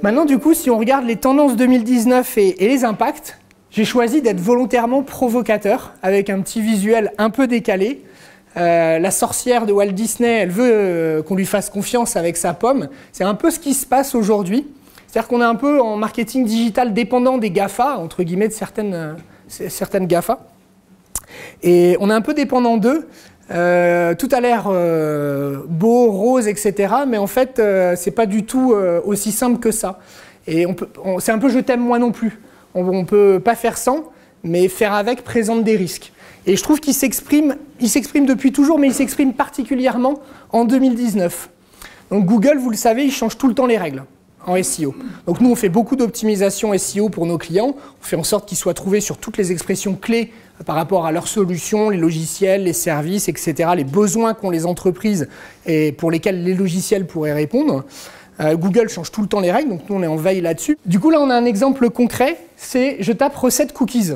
Maintenant, du coup, si on regarde les tendances 2019 et les impacts, j'ai choisi d'être volontairement provocateur avec un petit visuel un peu décalé. La sorcière de Walt Disney, elle veut qu'on lui fasse confiance avec sa pomme. C'est un peu ce qui se passe aujourd'hui. C'est-à-dire qu'on est un peu en marketing digital dépendant des GAFA, entre guillemets, de certaines GAFA. Et on est un peu dépendant d'eux. Tout a l'air beau, rose, etc. Mais en fait, c'est pas du tout aussi simple que ça. Et c'est un peu je t'aime moi non plus. On peut pas faire sans, mais faire avec présente des risques. Et je trouve qu'il s'exprime depuis toujours, mais il s'exprime particulièrement en 2019. Donc Google, vous le savez, il change tout le temps les règles en SEO. Donc nous, on fait beaucoup d'optimisation SEO pour nos clients. On fait en sorte qu'ils soient trouvés sur toutes les expressions clés par rapport à leurs solutions, les logiciels, les services, etc., les besoins qu'ont les entreprises et pour lesquels les logiciels pourraient répondre. Google change tout le temps les règles, donc nous, on est en veille là-dessus. Du coup, là, on a un exemple concret, c'est je tape recette cookies.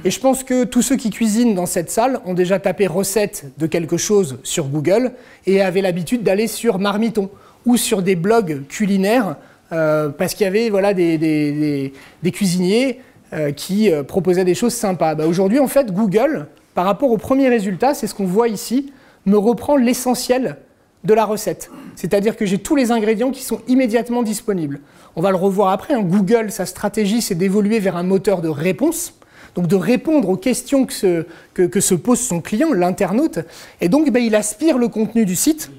Et je pense que tous ceux qui cuisinent dans cette salle ont déjà tapé recette de quelque chose sur Google et avaient l'habitude d'aller sur Marmiton ou sur des blogs culinaires parce qu'il y avait voilà, des cuisiniers qui proposaient des choses sympas. Aujourd'hui, en fait, Google, par rapport au premier résultat, c'est ce qu'on voit ici, me reprend l'essentiel de la recette. C'est-à-dire que j'ai tous les ingrédients qui sont immédiatement disponibles. On va le revoir après. Hein. Google, sa stratégie, c'est d'évoluer vers un moteur de réponse, donc de répondre aux questions que se pose son client, l'internaute. Et donc, il aspire le contenu du site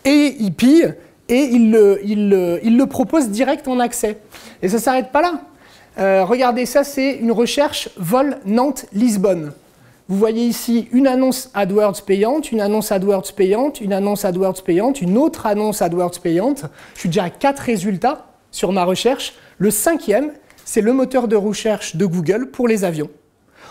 et il pille et il le propose direct en accès. Et ça ne s'arrête pas là. Regardez ça, c'est une recherche vol Nantes-Lisbonne. Vous voyez ici une annonce AdWords payante, une annonce AdWords payante, une annonce AdWords payante, une autre annonce AdWords payante. Je suis déjà à 4 résultats sur ma recherche. Le 5e, c'est le moteur de recherche de Google pour les avions.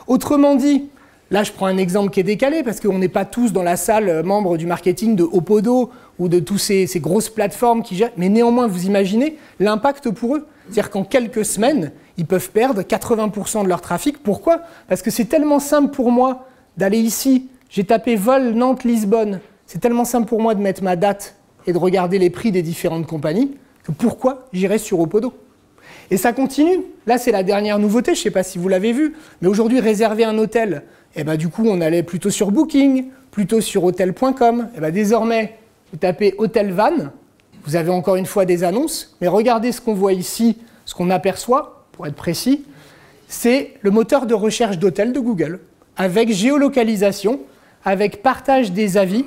Autrement dit, là je prends un exemple qui est décalé parce qu'on n'est pas tous dans la salle membres du marketing de Opodo ou de toutes ces grosses plateformes qui gèrent, mais néanmoins vous imaginez l'impact pour eux. C'est-à-dire qu'en quelques semaines, ils peuvent perdre 80% de leur trafic. Pourquoi? Parce que c'est tellement simple pour moi d'aller ici, j'ai tapé vol Nantes-Lisbonne, c'est tellement simple pour moi de mettre ma date et de regarder les prix des différentes compagnies, que pourquoi j'irais sur Opodo? Et ça continue. Là, c'est la dernière nouveauté, je ne sais pas si vous l'avez vu, mais aujourd'hui, réserver un hôtel, du coup, on allait plutôt sur Booking, plutôt sur hotel.com. Désormais, vous tapez Hôtel Van, vous avez encore une fois des annonces, mais regardez ce qu'on voit ici, ce qu'on aperçoit, pour être précis, c'est le moteur de recherche d'hôtel de Google, avec géolocalisation, avec partage des avis,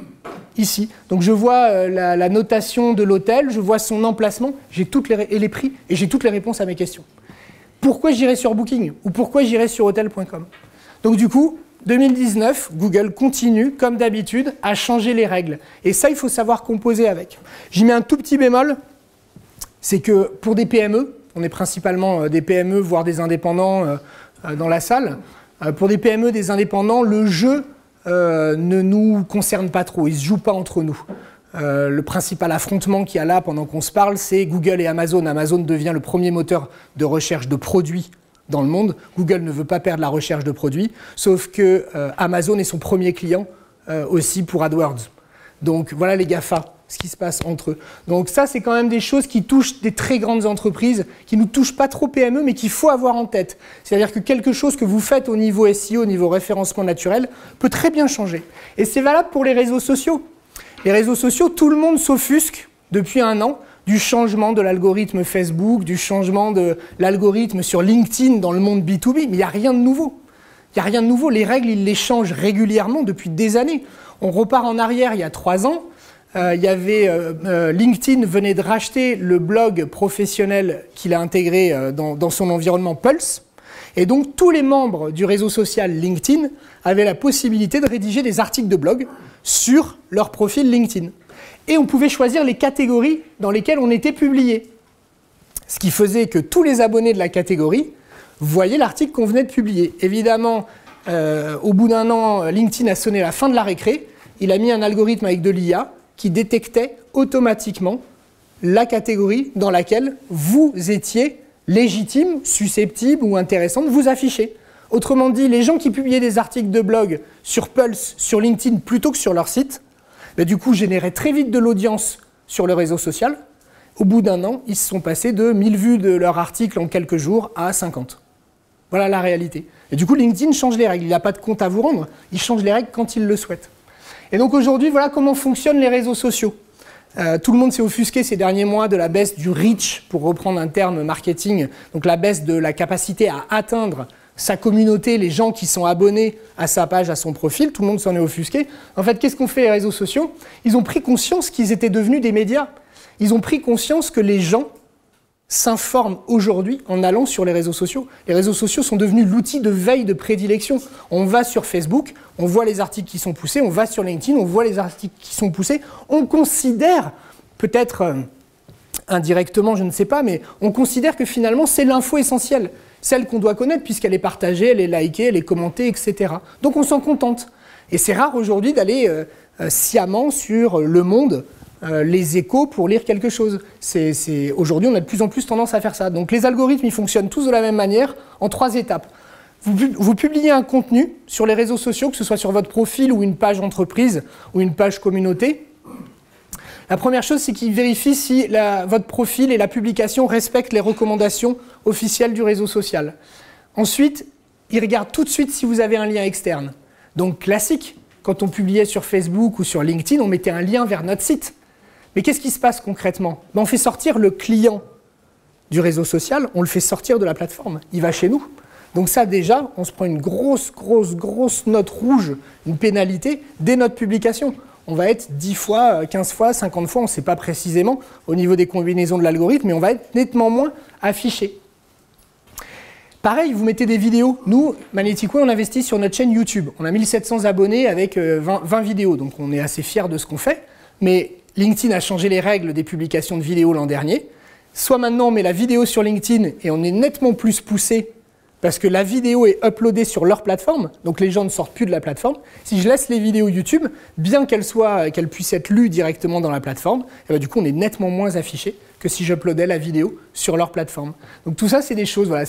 ici. Donc je vois la notation de l'hôtel, je vois son emplacement, j'ai et les prix, et j'ai toutes les réponses à mes questions. Pourquoi j'irai sur Booking ou pourquoi j'irai sur hotel.com? Donc du coup, 2019, Google continue, comme d'habitude, à changer les règles. Et ça, il faut savoir composer avec. J'y mets un tout petit bémol, c'est que pour des PME, on est principalement des PME, voire des indépendants dans la salle, pour des PME, des indépendants, le jeu ne nous concerne pas trop, il ne se joue pas entre nous. Le principal affrontement qu'il y a là pendant qu'on se parle, c'est Google et Amazon. Amazon devient le premier moteur de recherche de produits dans le monde. Google ne veut pas perdre la recherche de produits, sauf que Amazon est son premier client aussi pour AdWords. Donc voilà les GAFA, ce qui se passe entre eux. Donc ça, c'est quand même des choses qui touchent des très grandes entreprises, qui ne nous touchent pas trop PME, mais qu'il faut avoir en tête. C'est-à-dire que quelque chose que vous faites au niveau SEO, au niveau référencement naturel, peut très bien changer. Et c'est valable pour les réseaux sociaux. Les réseaux sociaux, tout le monde s'offusque depuis 1 an du changement de l'algorithme Facebook, du changement de l'algorithme sur LinkedIn dans le monde B2B, mais il n'y a rien de nouveau. Il n'y a rien de nouveau. Les règles, ils les changent régulièrement depuis des années. On repart en arrière il y a 3 ans. LinkedIn venait de racheter le blog professionnel qu'il a intégré dans son environnement Pulse. Et donc, tous les membres du réseau social LinkedIn avaient la possibilité de rédiger des articles de blog sur leur profil LinkedIn. Et on pouvait choisir les catégories dans lesquelles on était publié. Ce qui faisait que tous les abonnés de la catégorie voyaient l'article qu'on venait de publier. Évidemment, au bout d'1 an, LinkedIn a sonné la fin de la récré. Il a mis un algorithme avec de l'IA qui détectait automatiquement la catégorie dans laquelle vous étiez légitime, susceptible ou intéressant de vous afficher. Autrement dit, les gens qui publiaient des articles de blog sur Pulse, sur LinkedIn, plutôt que sur leur site, du coup, généraient très vite de l'audience sur le réseau social, au bout d'un an, ils se sont passés de 1000 vues de leur article en quelques jours à 50. Voilà la réalité. Et du coup, LinkedIn change les règles. Il n'a pas de compte à vous rendre, il change les règles quand il le souhaite. Et donc aujourd'hui, voilà comment fonctionnent les réseaux sociaux. Tout le monde s'est offusqué ces derniers mois de la baisse du reach, pour reprendre un terme marketing, donc la baisse de la capacité à atteindre sa communauté, les gens qui sont abonnés à sa page, à son profil. Tout le monde s'en est offusqué. En fait, qu'est-ce qu'ont fait les réseaux sociaux? Ils ont pris conscience qu'ils étaient devenus des médias. Ils ont pris conscience que les gens s'informent aujourd'hui en allant sur les réseaux sociaux. Les réseaux sociaux sont devenus l'outil de veille de prédilection. On va sur Facebook, on voit les articles qui sont poussés, on va sur LinkedIn, on voit les articles qui sont poussés. On considère, peut-être indirectement, je ne sais pas, mais on considère que finalement c'est l'info essentielle, celle qu'on doit connaître puisqu'elle est partagée, elle est likée, elle est commentée, etc. Donc on s'en contente. Et c'est rare aujourd'hui d'aller sciemment sur Le Monde, Les Échos pour lire quelque chose. Aujourd'hui, on a de plus en plus tendance à faire ça. Donc les algorithmes, ils fonctionnent tous de la même manière, en 3 étapes. Vous publiez un contenu sur les réseaux sociaux, que ce soit sur votre profil ou une page entreprise ou une page communauté. La première chose, c'est qu'il vérifie si votre profil et la publication respectent les recommandations officielles du réseau social. Ensuite, il regarde tout de suite si vous avez un lien externe. Donc classique, quand on publiait sur Facebook ou sur LinkedIn, on mettait un lien vers notre site. Mais qu'est-ce qui se passe concrètement? On fait sortir le client du réseau social, on le fait sortir de la plateforme. Il va chez nous. Donc ça déjà, on se prend une grosse note rouge, une pénalité, dès notre publication. On va être 10 fois, 15 fois, 50 fois, on ne sait pas précisément au niveau des combinaisons de l'algorithme, mais on va être nettement moins affiché. Pareil, vous mettez des vidéos. Nous, Magnetic Way, on investit sur notre chaîne YouTube. On a 1700 abonnés avec 20 vidéos, donc on est assez fiers de ce qu'on fait. Mais LinkedIn a changé les règles des publications de vidéos l'an dernier. Soit maintenant on met la vidéo sur LinkedIn et on est nettement plus poussé parce que la vidéo est uploadée sur leur plateforme, donc les gens ne sortent plus de la plateforme. Si je laisse les vidéos YouTube, bien qu'elles puissent être lues directement dans la plateforme, et bien du coup on est nettement moins affiché que si j'uploadais la vidéo sur leur plateforme. Donc tout ça c'est des choses, voilà.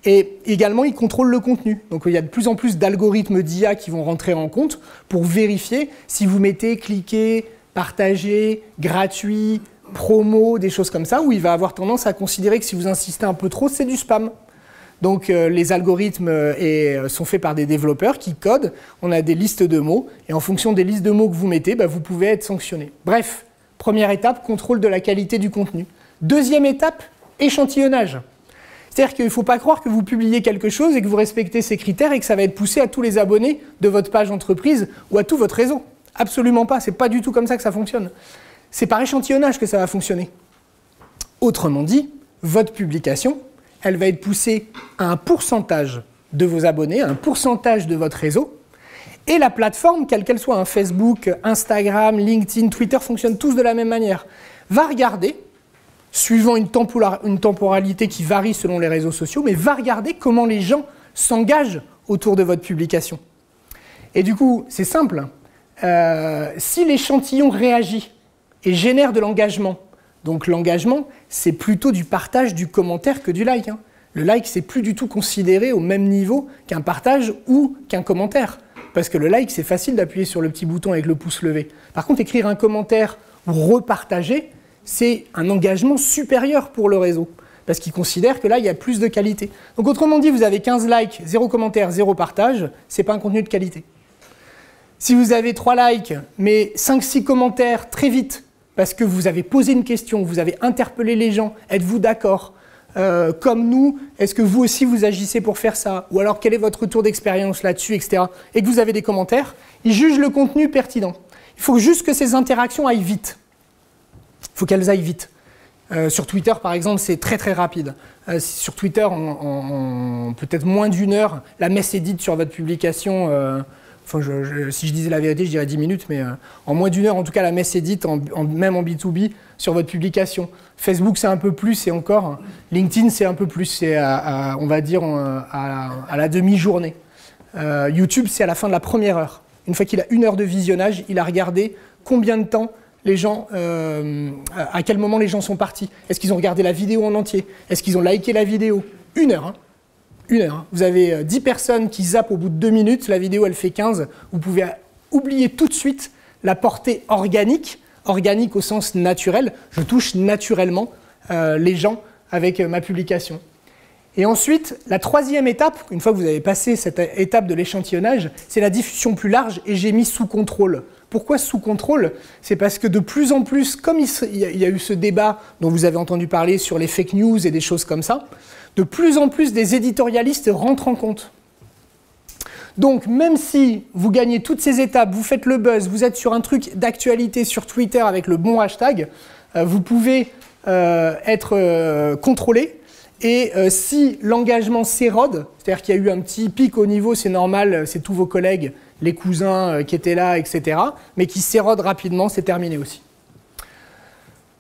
Et également ils contrôlent le contenu. Donc il y a de plus en plus d'algorithmes d'IA qui vont rentrer en compte pour vérifier si vous mettez cliquer, partager, gratuit, promo, des choses comme ça, où il va avoir tendance à considérer que si vous insistez un peu trop, c'est du spam. Donc les algorithmes sont faits par des développeurs qui codent, on a des listes de mots, et en fonction des listes de mots que vous mettez, vous pouvez être sanctionné. Bref, première étape, contrôle de la qualité du contenu. Deuxième étape, échantillonnage. C'est-à-dire qu'il ne faut pas croire que vous publiez quelque chose et que vous respectez ces critères et que ça va être poussé à tous les abonnés de votre page entreprise ou à tout votre réseau. Absolument pas, c'est pas du tout comme ça que ça fonctionne. C'est par échantillonnage que ça va fonctionner. Autrement dit, votre publication, elle va être poussée à un pourcentage de vos abonnés, à un pourcentage de votre réseau, et la plateforme, quelle qu'elle soit, Facebook, Instagram, LinkedIn, Twitter, fonctionnent tous de la même manière, va regarder, suivant une temporalité qui varie selon les réseaux sociaux, mais va regarder comment les gens s'engagent autour de votre publication. Et du coup, c'est simple, si l'échantillon réagit et génère de l'engagement, donc l'engagement, c'est plutôt du partage, du commentaire que du like. Le like, c'est plus du tout considéré au même niveau qu'un partage ou qu'un commentaire. Parce que le like, c'est facile d'appuyer sur le petit bouton avec le pouce levé. Par contre, écrire un commentaire ou repartager, c'est un engagement supérieur pour le réseau. Parce qu'il considère que là, il y a plus de qualité. Donc autrement dit, vous avez 15 likes, 0 commentaire, 0 partage, c'est pas un contenu de qualité. Si vous avez 3 likes, mais 5-6 commentaires très vite, parce que vous avez posé une question, vous avez interpellé les gens, êtes-vous d'accord? Comme nous, est-ce que vous aussi vous agissez pour faire ça? Ou alors quel est votre retour d'expérience là-dessus, etc. Et que vous avez des commentaires, ils jugent le contenu pertinent. Il faut juste que ces interactions aillent vite. Il faut qu'elles aillent vite. Sur Twitter, par exemple, c'est très très rapide. Sur Twitter, en peut-être moins d'1 heure, la messe est dite sur votre publication. Si je disais la vérité, je dirais 10 minutes, mais en moins d'1 heure, en tout cas, la messe est dite, même en B2B, sur votre publication. Facebook, c'est un peu plus, et encore. LinkedIn, c'est un peu plus, c'est on va dire à la demi-journée. YouTube, c'est à la fin de la première heure. Une fois qu'il a 1 heure de visionnage, il a regardé combien de temps les gens, à quel moment les gens sont partis. Est-ce qu'ils ont regardé la vidéo en entier? Est-ce qu'ils ont liké la vidéo? 1 heure, hein. 1 heure. Vous avez 10 personnes qui zappent au bout de 2 minutes, la vidéo elle fait 15. Vous pouvez oublier tout de suite la portée organique organique au sens naturel. Je touche naturellement les gens avec ma publication. Et ensuite, la troisième étape, une fois que vous avez passé cette étape de l'échantillonnage, c'est la diffusion plus large et j'ai mis sous contrôle. Pourquoi sous contrôle? C'est parce que de plus en plus, comme il y a eu ce débat dont vous avez entendu parler sur les fake news et des choses comme ça, de plus en plus des éditorialistes rentrent en compte. Donc, même si vous gagnez toutes ces étapes, vous faites le buzz, vous êtes sur un truc d'actualité sur Twitter avec le bon hashtag, vous pouvez être contrôlé. Et si l'engagement s'érode, c'est-à-dire qu'il y a eu un petit pic au niveau, c'est normal, c'est tous vos collègues, les cousins qui étaient là, etc., mais qui s'érode rapidement, c'est terminé aussi.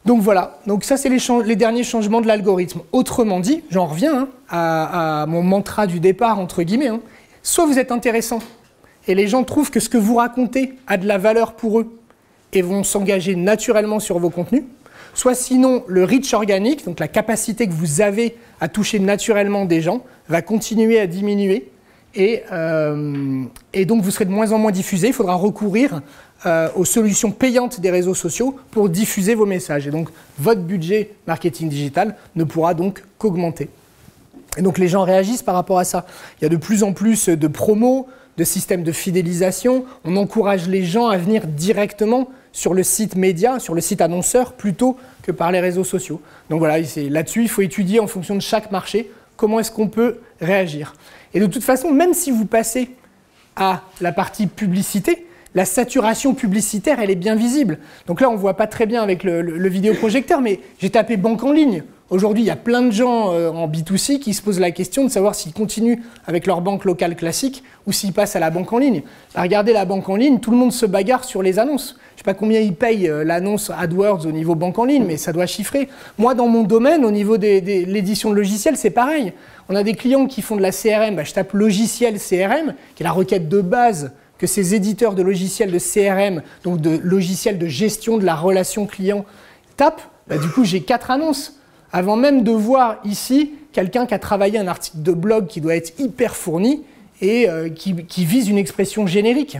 Donc voilà, donc ça c'est les derniers changements de l'algorithme. Autrement dit, j'en reviens à mon mantra du départ, entre guillemets, soit vous êtes intéressant, et les gens trouvent que ce que vous racontez a de la valeur pour eux, et vont s'engager naturellement sur vos contenus, soit sinon le reach organique, donc la capacité que vous avez à toucher naturellement des gens, va continuer à diminuer et donc vous serez de moins en moins diffusé. Il faudra recourir aux solutions payantes des réseaux sociaux pour diffuser vos messages. Et donc votre budget marketing digital ne pourra donc qu'augmenter. Et donc les gens réagissent par rapport à ça. Il y a de plus en plus de promos, de systèmes de fidélisation. On encourage les gens à venir directement sur le site média, sur le site annonceur, plutôt que par les réseaux sociaux. Donc voilà, là-dessus, il faut étudier en fonction de chaque marché comment est-ce qu'on peut réagir. Et de toute façon, même si vous passez à la partie publicité, la saturation publicitaire, elle est bien visible. Donc là, on ne voit pas très bien avec le vidéoprojecteur, mais j'ai tapé banque en ligne. Aujourd'hui, il y a plein de gens en B2C qui se posent la question de savoir s'ils continuent avec leur banque locale classique ou s'ils passent à la banque en ligne. Regardez la banque en ligne, tout le monde se bagarre sur les annonces. Je ne sais pas combien ils payent l'annonce AdWords au niveau banque en ligne, mais ça doit chiffrer. Moi, dans mon domaine, au niveau de l'édition de logiciels, c'est pareil. On a des clients qui font de la CRM, je tape logiciel CRM, qui est la requête de base que ces éditeurs de logiciels de CRM, donc de logiciels de gestion de la relation client, tapent. Du coup, j'ai 4 annonces. Avant même de voir ici quelqu'un qui a travaillé un article de blog qui doit être hyper fourni et qui vise une expression générique.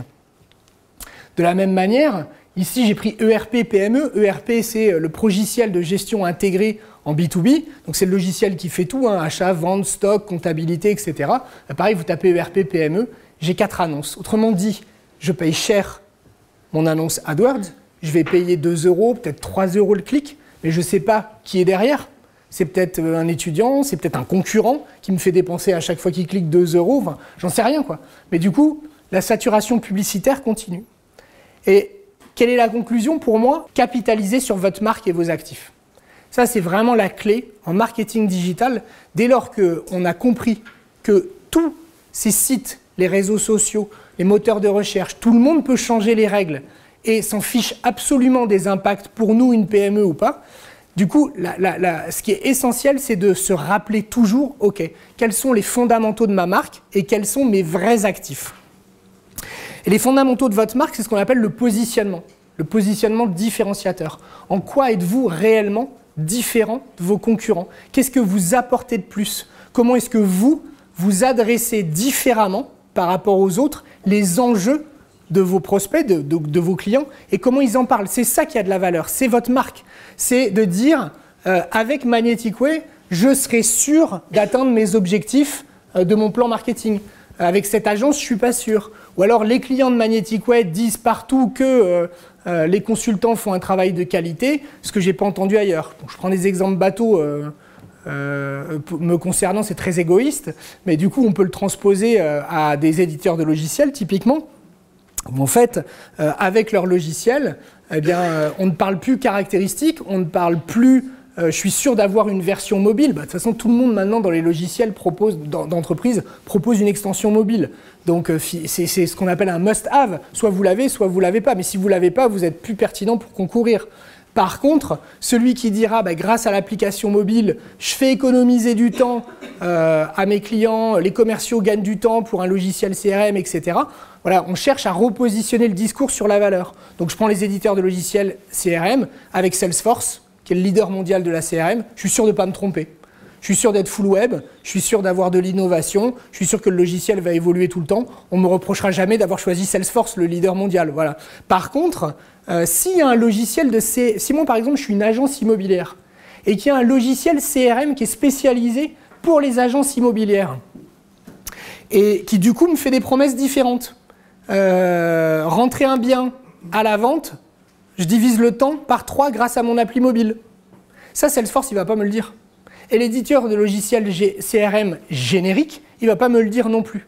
De la même manière, ici j'ai pris ERP PME. ERP, c'est le logiciel de gestion intégré en B2B. Donc c'est le logiciel qui fait tout, achat, vente, stock, comptabilité, etc. Pareil, vous tapez ERP PME, j'ai 4 annonces. Autrement dit, je paye cher mon annonce AdWords, je vais payer 2 €, peut-être 3 € le clic, mais je ne sais pas qui est derrière. C'est peut-être un étudiant, c'est peut-être un concurrent qui me fait dépenser à chaque fois qu'il clique 2 €, enfin, j'en sais rien quoi. Mais du coup, la saturation publicitaire continue. Et quelle est la conclusion pour moi? Capitaliser sur votre marque et vos actifs. Ça, c'est vraiment la clé en marketing digital. Dès lors qu'on a compris que tous ces sites, les réseaux sociaux, les moteurs de recherche, tout le monde peut changer les règles et s'en fiche absolument des impacts pour nous, une PME ou pas. Du coup, ce qui est essentiel, c'est de se rappeler toujours, OK, quels sont les fondamentaux de ma marque et quels sont mes vrais actifs. Et les fondamentaux de votre marque, c'est ce qu'on appelle le positionnement différenciateur. En quoi êtes-vous réellement différent de vos concurrents? Qu'est-ce que vous apportez de plus? Comment est-ce que vous adressez différemment par rapport aux autres les enjeux de vos prospects, de vos clients, et comment ils en parlent? C'est ça qui a de la valeur, c'est votre marque. C'est de dire, avec Magnetic Way, je serai sûr d'atteindre mes objectifs de mon plan marketing. Avec cette agence, je ne suis pas sûr. Ou alors, les clients de Magnetic Way disent partout que les consultants font un travail de qualité, ce que je n'ai pas entendu ailleurs. Donc, je prends des exemples bateaux me concernant, c'est très égoïste, mais du coup, on peut le transposer à des éditeurs de logiciels, typiquement. En fait, avec leur logiciel, eh bien, on ne parle plus caractéristiques, on ne parle plus je suis sûr d'avoir une version mobile. De toute façon, tout le monde maintenant dans les logiciels d'entreprise propose une extension mobile. Donc c'est ce qu'on appelle un must-have. Soit vous l'avez, soit vous ne l'avez pas. Mais si vous ne l'avez pas, vous êtes plus pertinent pour concourir. Par contre, celui qui dira grâce à l'application mobile, je fais économiser du temps à mes clients, les commerciaux gagnent du temps pour un logiciel CRM, etc. Voilà, on cherche à repositionner le discours sur la valeur. Donc je prends les éditeurs de logiciels CRM avec Salesforce, qui est le leader mondial de la CRM, je suis sûr de ne pas me tromper. Je Je suis sûr d'être full web, je suis sûr d'avoir de l'innovation, je suis sûr que le logiciel va évoluer tout le temps. On ne me reprochera jamais d'avoir choisi Salesforce, le leader mondial. Voilà. Par contre, s'il y a un logiciel de si moi par exemple je suis une agence immobilière et qu'il y a un logiciel CRM qui est spécialisé pour les agences immobilières et qui du coup me fait des promesses différentes. Rentrer un bien à la vente, je divise le temps par 3 grâce à mon appli mobile. Ça, Salesforce, il ne va pas me le dire. Et l'éditeur de logiciels CRM générique, il ne va pas me le dire non plus.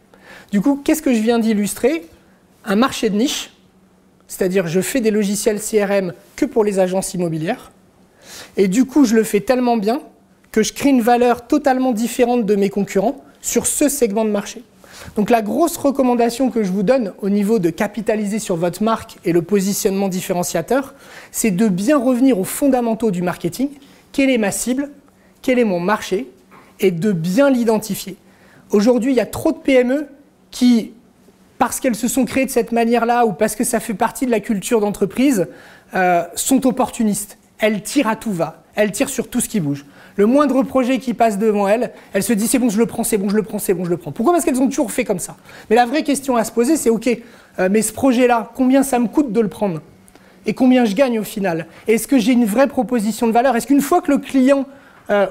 Du coup, qu'est-ce que je viens d'illustrer? Un marché de niche, c'est-à-dire je fais des logiciels CRM que pour les agences immobilières. Et du coup, je le fais tellement bien que je crée une valeur totalement différente de mes concurrents sur ce segment de marché. Donc la grosse recommandation que je vous donne au niveau de capitaliser sur votre marque et le positionnement différenciateur, c'est de bien revenir aux fondamentaux du marketing. Quelle est ma cible? Quel est mon marché? Et de bien l'identifier. Aujourd'hui, il y a trop de PME qui, parce qu'elles se sont créées de cette manière-là ou parce que ça fait partie de la culture d'entreprise, sont opportunistes. Elles tirent à tout va. Elles tirent sur tout ce qui bouge. Le moindre projet qui passe devant elles, elles se disent c'est bon, je le prends, c'est bon, je le prends, c'est bon, je le prends. Pourquoi? Parce qu'elles ont toujours fait comme ça. Mais la vraie question à se poser, c'est ok, mais ce projet-là, combien ça me coûte de le prendre? Et combien je gagne au final? Est-ce que j'ai une vraie proposition de valeur? Est-ce qu'une fois que le client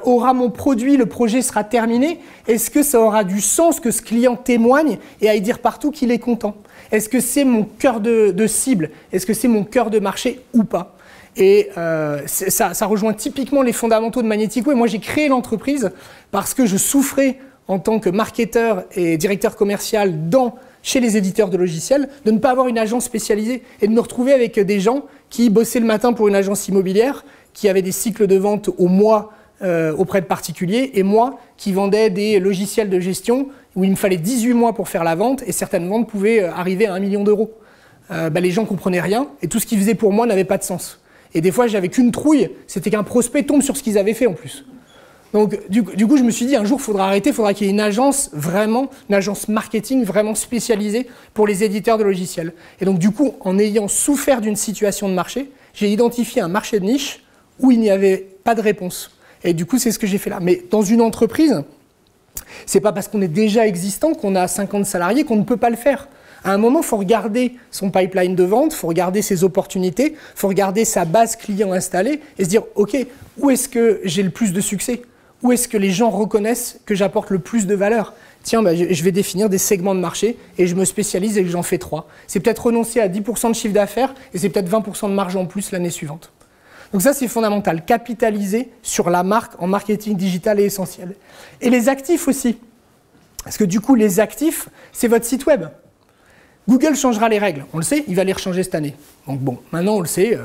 aura mon produit, le projet sera terminé, est-ce que ça aura du sens que ce client témoigne et aille dire partout qu'il est content? Est-ce que c'est mon cœur de cible? Est-ce que c'est mon cœur de marché ou pas? Et ça rejoint typiquement les fondamentaux de Magnético. Et moi, j'ai créé l'entreprise parce que je souffrais en tant que marketeur et directeur commercial chez les éditeurs de logiciels de ne pas avoir une agence spécialisée et de me retrouver avec des gens qui bossaient le matin pour une agence immobilière, qui avaient des cycles de vente au mois auprès de particuliers, et moi qui vendais des logiciels de gestion où il me fallait 18 mois pour faire la vente et certaines ventes pouvaient arriver à 1 million d'euros. Les gens ne comprenaient rien et tout ce qu'ils faisaient pour moi n'avait pas de sens. Et des fois, j'avais qu'une trouille, c'était qu'un prospect tombe sur ce qu'ils avaient fait en plus. Donc, du coup, je me suis dit, un jour, il faudra arrêter, il faudra qu'il y ait une agence marketing vraiment spécialisée pour les éditeurs de logiciels. Et donc, du coup, en ayant souffert d'une situation de marché, j'ai identifié un marché de niche où il n'y avait pas de réponse. Et du coup, c'est ce que j'ai fait là. Mais dans une entreprise, c'est pas parce qu'on est déjà existant, qu'on a 50 salariés, qu'on ne peut pas le faire. À un moment, il faut regarder son pipeline de vente, il faut regarder ses opportunités, il faut regarder sa base client installée et se dire, OK, où est-ce que j'ai le plus de succès? Où est-ce que les gens reconnaissent que j'apporte le plus de valeur? Tiens, je vais définir des segments de marché et je me spécialise et j'en fais 3. C'est peut-être renoncer à 10% de chiffre d'affaires et c'est peut-être 20% de marge en plus l'année suivante. Donc ça, c'est fondamental. Capitaliser sur la marque en marketing digital est essentiel. Et les actifs aussi. Parce que du coup, les actifs, c'est votre site web. Google changera les règles, on le sait, il va les rechanger cette année. Donc bon, maintenant on le sait,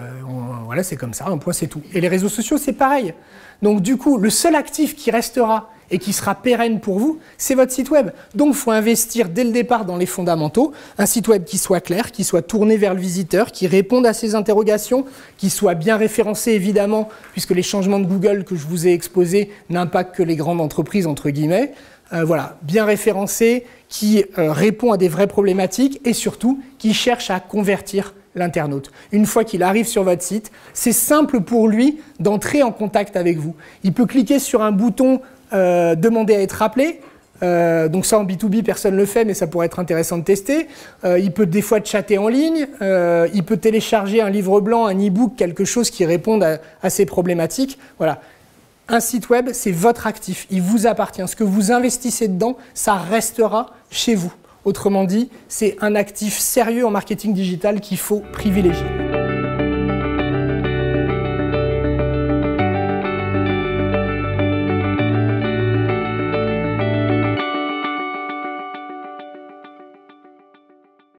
voilà, c'est comme ça, un point c'est tout. Et les réseaux sociaux, c'est pareil. Donc du coup, le seul actif qui restera et qui sera pérenne pour vous, c'est votre site web. Donc il faut investir dès le départ dans les fondamentaux, un site web qui soit clair, qui soit tourné vers le visiteur, qui réponde à ses interrogations, qui soit bien référencé évidemment, puisque les changements de Google que je vous ai exposés n'impactent que les grandes entreprises, entre guillemets. Voilà, bien référencé, qui répond à des vraies problématiques et surtout qui cherche à convertir l'internaute. Une fois qu'il arrive sur votre site, c'est simple pour lui d'entrer en contact avec vous. Il peut cliquer sur un bouton « Demander à être rappelé ». Donc ça en B2B personne ne le fait mais ça pourrait être intéressant de tester. Il peut des fois chatter en ligne, il peut télécharger un livre blanc, un e-book, quelque chose qui réponde à ces problématiques. Voilà. Un site web, c'est votre actif, il vous appartient. Ce que vous investissez dedans, ça restera chez vous. Autrement dit, c'est un actif sérieux en marketing digital qu'il faut privilégier.